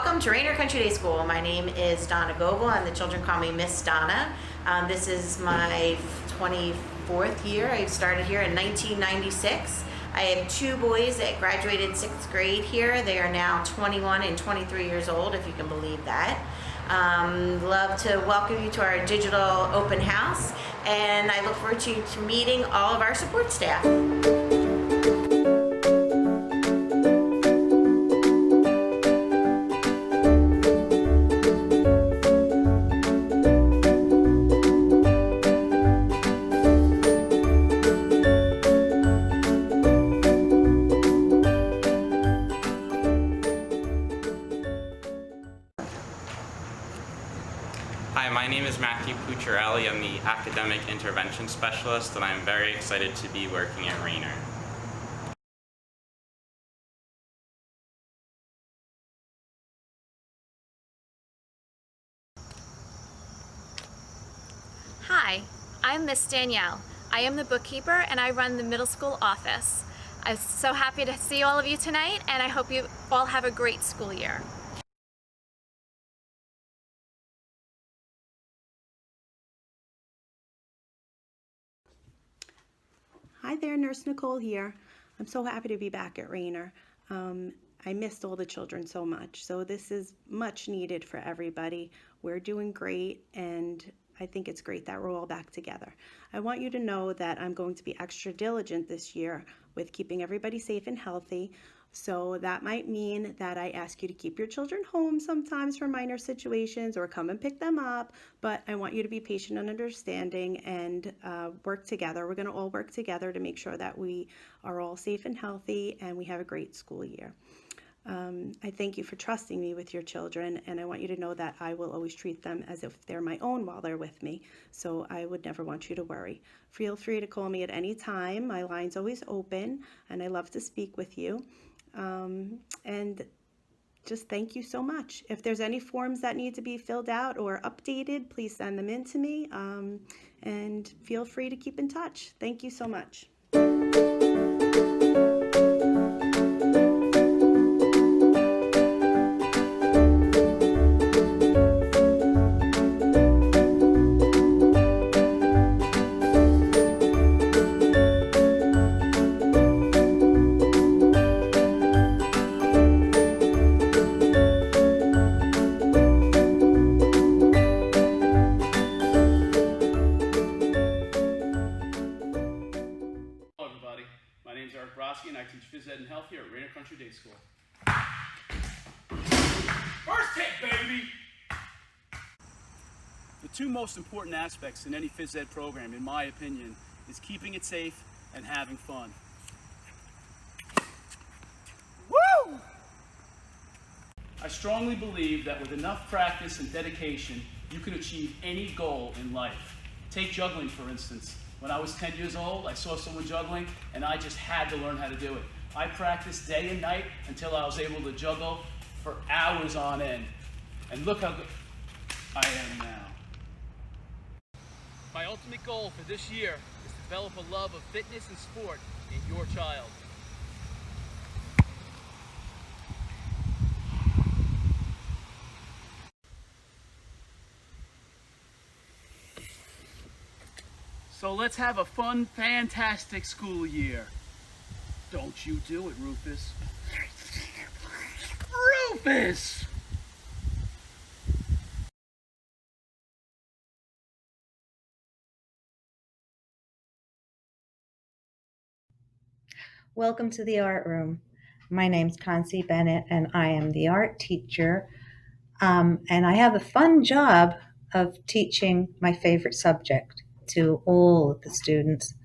Welcome to Raynor Country Day School. My name is Donna Goebel and the children call me Miss Donna. This is my 24th year. I started here in 1996. I have two boys that graduated 6th grade here. They are now 21 and 23 years old, if you can believe that. Love to welcome you to our digital open house, and I look forward to meeting all of our support staff. Hi, my name is Matthew Pucciarelli. I'm the Academic Intervention Specialist, and I'm very excited to be working at Raynor. Hi, I'm Miss Danielle. I am the bookkeeper and I run the middle school office. I'm so happy to see all of you tonight, and I hope you all have a great school year. Hi there, Nurse Nicole here. I'm so happy to be back at Raynor. I missed all the children so much, so this is much needed for everybody. We're doing great, and I think it's great that we're all back together. I want you to know that I'm going to be extra diligent this year with keeping everybody safe and healthy. So that might mean that I ask you to keep your children home sometimes for minor situations or come and pick them up, but I want you to be patient and understanding and work together. We're going to all work together to make sure that we are all safe and healthy and we have a great school year. I thank you for trusting me with your children, and I want you to know that I will always treat them as if they're my own while they're with me, so I would never want you to worry. Feel free to call me at any time. My line's always open, and I love to speak with you. And just thank you so much. If there's any forms that need to be filled out or updated, please send them in to me, and feel free to keep in touch. Thank you so much. And I teach phys ed and health here at Raynor Country Day School. First hit, baby! The two most important aspects in any phys ed program, in my opinion, is keeping it safe and having fun. Woo! I strongly believe that with enough practice and dedication, you can achieve any goal in life. Take juggling, for instance. When I was 10 years old, I saw someone juggling, and I just had to learn how to do it. I practiced day and night until I was able to juggle for hours on end. And look how good I am now. My ultimate goal for this year is to develop a love of fitness and sport in your child. So let's have a fun, fantastic school year. Don't you do it, Rufus. Rufus! Welcome to the art room. My name's Concy Bennett, and I am the art teacher. And I have a fun job of teaching my favorite subject to all of the students.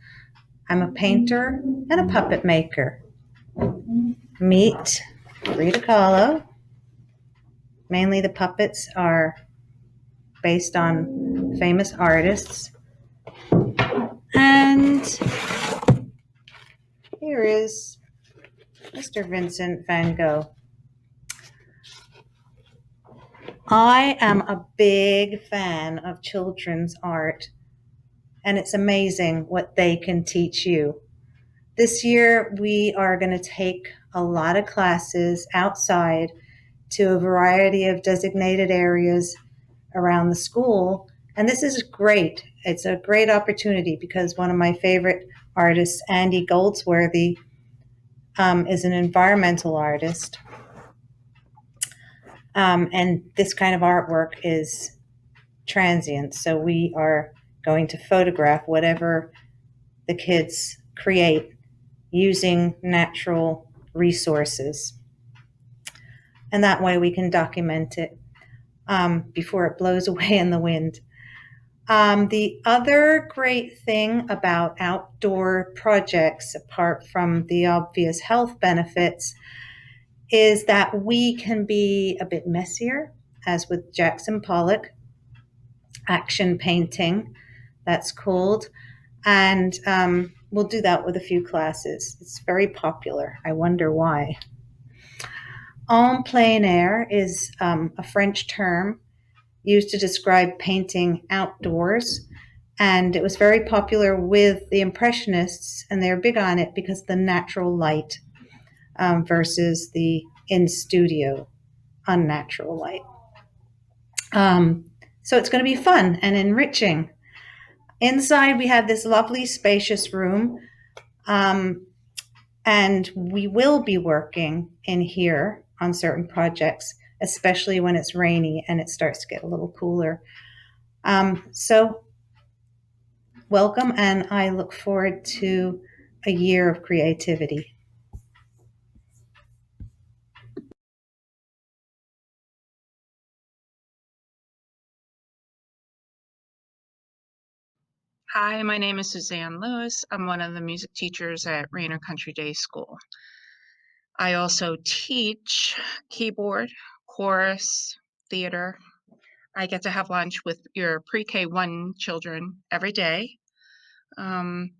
I'm a painter and a puppet maker. Meet Frida Kahlo. Mainly the puppets are based on famous artists. And here is Mr. Vincent van Gogh. I am a big fan of children's art, and it's amazing what they can teach you. This year, we are going to take a lot of classes outside to a variety of designated areas around the school. And this is great. It's a great opportunity because one of my favorite artists, Andy Goldsworthy, is an environmental artist. And this kind of artwork is transient. So we are going to photograph whatever the kids create using natural resources. And that way we can document it before it blows away in the wind. The other great thing about outdoor projects, apart from the obvious health benefits, is that we can be a bit messier, as with Jackson Pollock action painting, that's called. And we'll do that with a few classes. It's very popular. I wonder why. En plein air is a French term used to describe painting outdoors. And it was very popular with the Impressionists, and they're big on it because of the natural light versus the in studio unnatural light. So it's going to be fun and enriching. Inside, we have this lovely, spacious room, and we will be working in here on certain projects, especially when it's rainy and it starts to get a little cooler. So welcome, and I look forward to a year of creativity. Hi, my name is Suzanne Lewis. I'm one of the music teachers at Raynor Country Day School. I also teach keyboard, chorus, theater. I get to have lunch with your pre-K 1 children every day. Some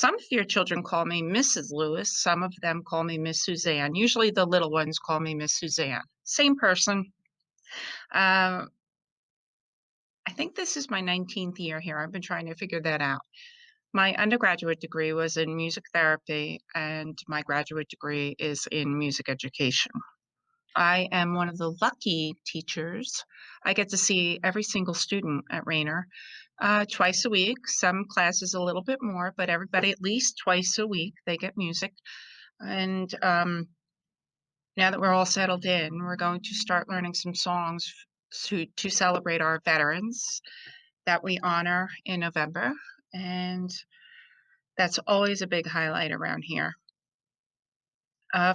of your children call me Mrs. Lewis. Some of them call me Miss Suzanne. Usually the little ones call me Miss Suzanne. Same person. I think this is my 19th year here. I've been trying to figure that out. My undergraduate degree was in music therapy, and my graduate degree is in music education. I am one of the lucky teachers. I get to see every single student at Raynor twice a week. Some classes a little bit more, but everybody at least twice a week they get music. And now that we're all settled in, we're going to start learning some songs to celebrate our veterans that we honor in November. And that's always a big highlight around here.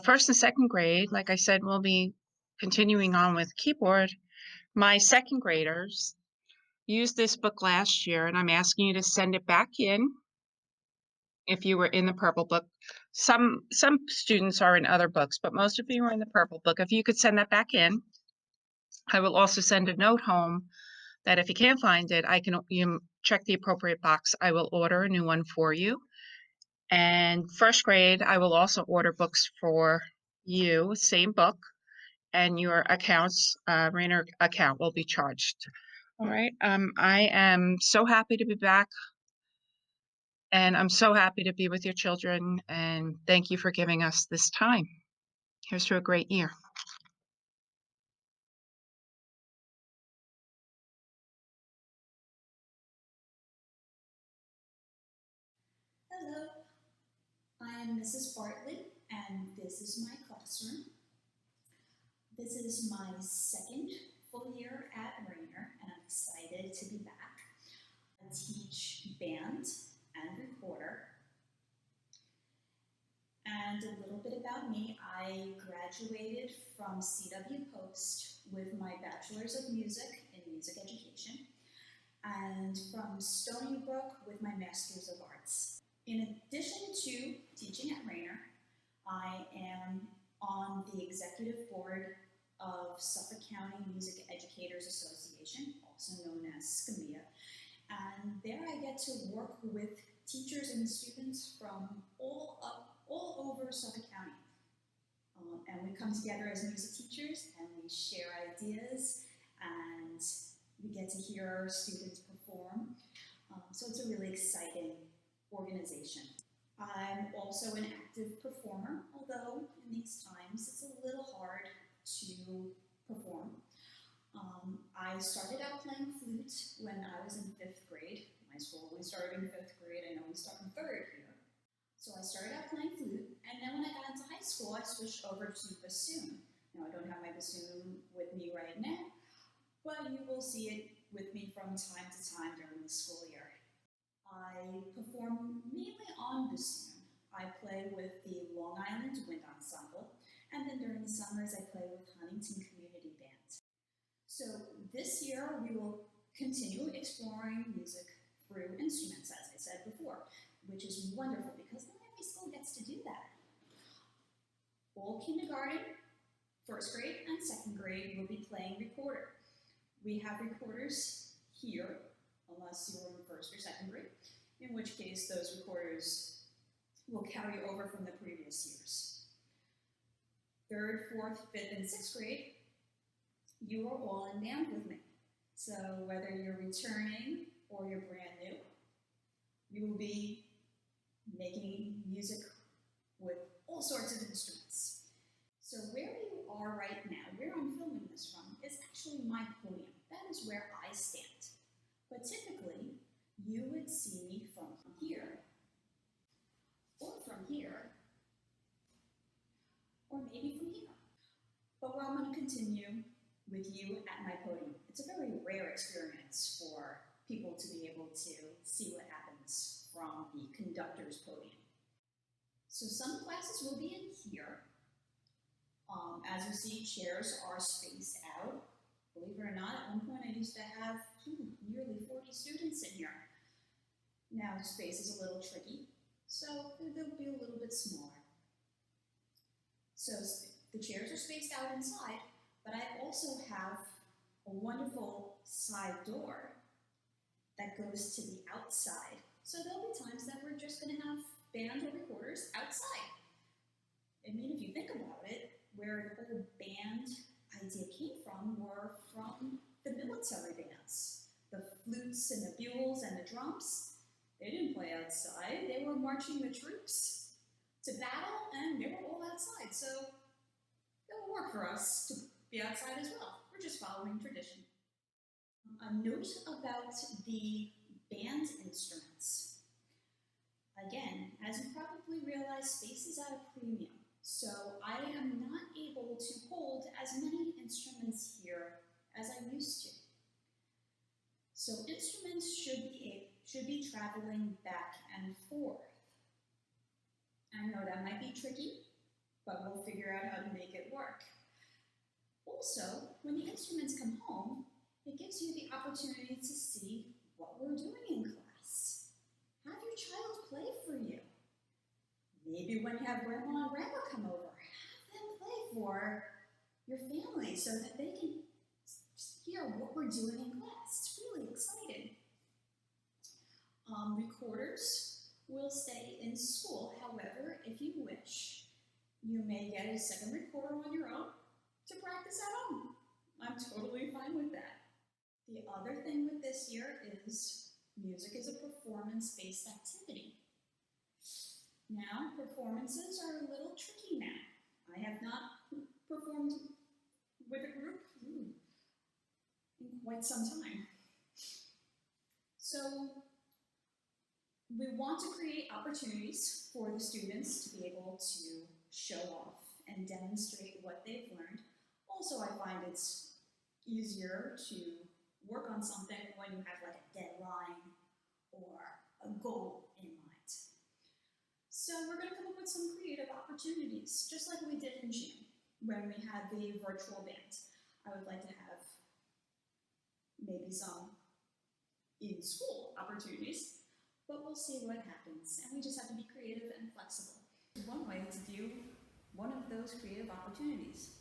First and second grade, like I said, we'll be continuing on with keyboard. My second graders used this book last year, and I'm asking you to send it back in if you were in the purple book. Some students are in other books, but most of you are in the purple book. If you could send that back in, I will also send a note home that if you can't find it, you check the appropriate box. I will order a new one for you. And first grade, I will also order books for you, same book, and your Raynor account will be charged. All right. I am so happy to be back, and I'm so happy to be with your children, and thank you for giving us this time. Here's to a great year. Hello, I am Mrs. Bartlett, and this is my classroom. This is my second full year at Raynor, and I'm excited to be back. I teach band and recorder. And a little bit about me, I graduated from CW Post with my Bachelor's of Music in Music Education, and from Stony Brook with my Master's of Arts. In addition to teaching at Raynor, I am on the executive board of Suffolk County Music Educators Association, also known as SCMEA, and there I get to work with teachers and students from all over Suffolk County. And we come together as music teachers and we share ideas and we get to hear our students perform. So it's a really exciting organization. I'm also an active performer, although in these times it's a little hard to perform. I started out playing flute when I was in 5th grade. My school only started in 5th grade. I know we start in 3rd here. So I started out playing flute, and then when I got into high school, I switched over to bassoon. Now, I don't have my bassoon with me right now, but you will see it with me from time to time during the school year. I perform mainly on bassoon. I play with the Long Island Wind Ensemble, and then during the summers I play with Huntington Community Band. So this year we will continue exploring music through instruments, as I said before, which is wonderful because not every school gets to do that. All kindergarten, 1st grade, and 2nd grade will be playing recorder. We have recorders here, unless you're in 1st or 2nd grade, in which case those recorders will carry over from the previous years. 3rd, 4th, 5th, and 6th grade, you are all in band with me. So whether you're returning or you're brand new, we will be making music with all sorts of instruments. So where you are right now, where I'm filming this from, is actually my podium. That is where I stand. But typically, you would see me from here, or from here, or maybe from here. But I'm going to continue with you at my podium. It's a very rare experience for people to be able to see what happens from the conductor's podium. So some classes will be in here. As you see, chairs are spaced out. Believe it or not, at one point I used to have nearly 40 students in here. Now space is a little tricky, so they'll be a little bit smaller. So the chairs are spaced out inside, but I also have a wonderful side door that goes to the outside. So there'll be times that we're just going to have band or recorders outside. I mean, if you think about it, where the whole band idea came from were from the military bands. The flutes and the bugles and the drums, they didn't play outside. They were marching the troops to battle, and they were all outside. So it will work for us to be outside as well. We're just following tradition. A note about the band instruments. Again, as you probably realize, space is at a premium. So I am not able to hold as many instruments here as I used to. So instruments should be traveling back and forth. I know that might be tricky, but we'll figure out how to make it work. Also, when the instruments come home, it gives you the opportunity to see what we're doing in class. Have your child play for you. Maybe when you have grandma and grandpa come over, have them play for your family so that they can hear what we're doing in class. It's really exciting. Recorders will stay in school. However, if you wish, you may get a second recorder on your own to practice at home. I'm totally fine with that. The other thing with this year is music is a performance-based activity. Now, performances are a little tricky now. I have not performed with a group in quite some time. So, we want to create opportunities for the students to be able to show off and demonstrate what they've learned. Also, I find it's easier to work on something when you have like a deadline or a goal in mind. So we're going to come up with some creative opportunities, just like we did in June when we had the virtual band. I would like to have maybe some in-school opportunities, but we'll see what happens. And we just have to be creative and flexible. One way to do one of those creative opportunities.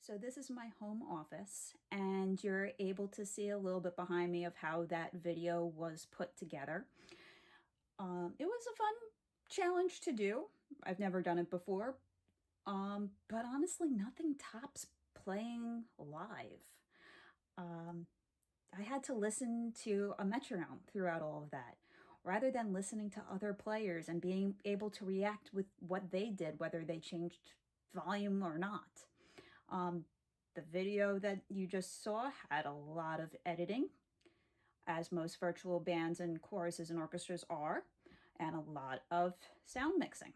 So this is my home office, and you're able to see a little bit behind me of how that video was put together. It was a fun challenge to do. I've never done it before, but honestly, nothing tops playing live. I had to listen to a metronome throughout all of that, rather than listening to other players and being able to react with what they did, whether they changed volume or not. The video that you just saw had a lot of editing, as most virtual bands and choruses and orchestras are, and a lot of sound mixing.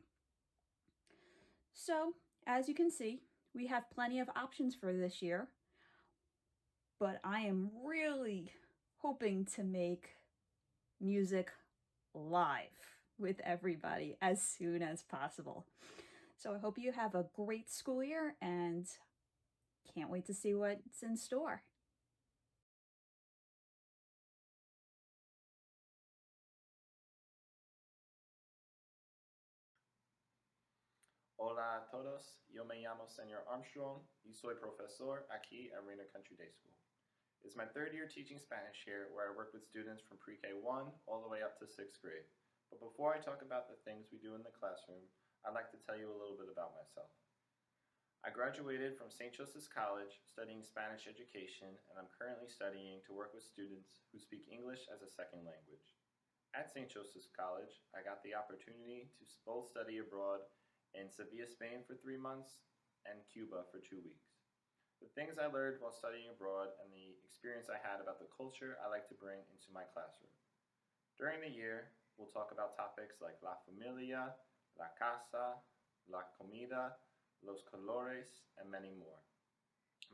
So, as you can see, we have plenty of options for this year, but I am really hoping to make music live with everybody as soon as possible. So I hope you have a great school year and can't wait to see what's in store. Hola a todos, yo me llamo Señor Armstrong y soy profesor aquí at Raynor Country Day School. It's my third year teaching Spanish here, where I work with students from pre-K 1 all the way up to 6th grade. But before I talk about the things we do in the classroom, I'd like to tell you a little bit about myself. I graduated from St. Joseph's College studying Spanish education, and I'm currently studying to work with students who speak English as a second language. At St. Joseph's College, I got the opportunity to both study abroad in Sevilla, Spain for 3 months and Cuba for 2 weeks. The things I learned while studying abroad and the experience I had about the culture I like to bring into my classroom. During the year, we'll talk about topics like la familia, la casa, la comida, los colores, and many more.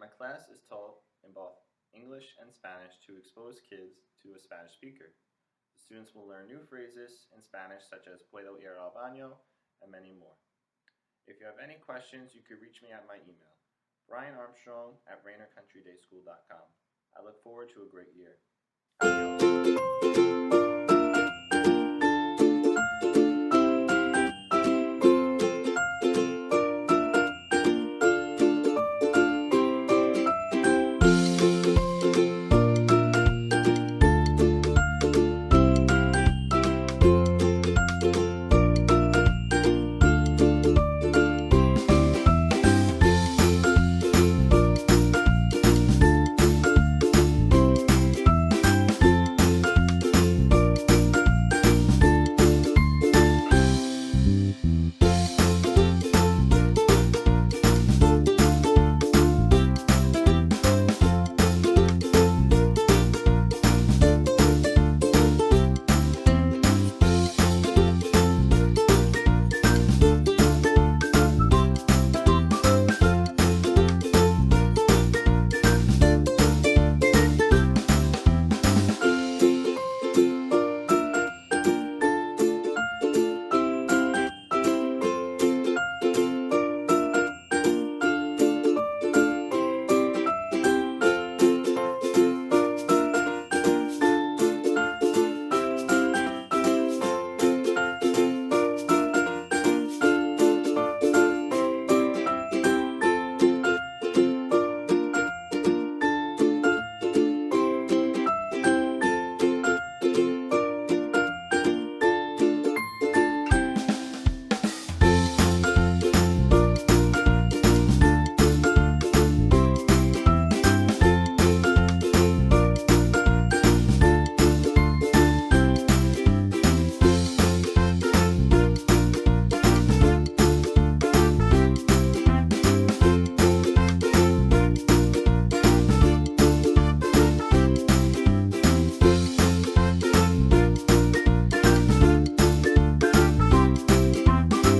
My class is taught in both English and Spanish to expose kids to a Spanish speaker. The students will learn new phrases in Spanish such as puedo ir al baño and many more. If you have any questions, you could reach me at my email, brianarmstrong@raynorcountrydayschool.com. I look forward to a great year. Adios.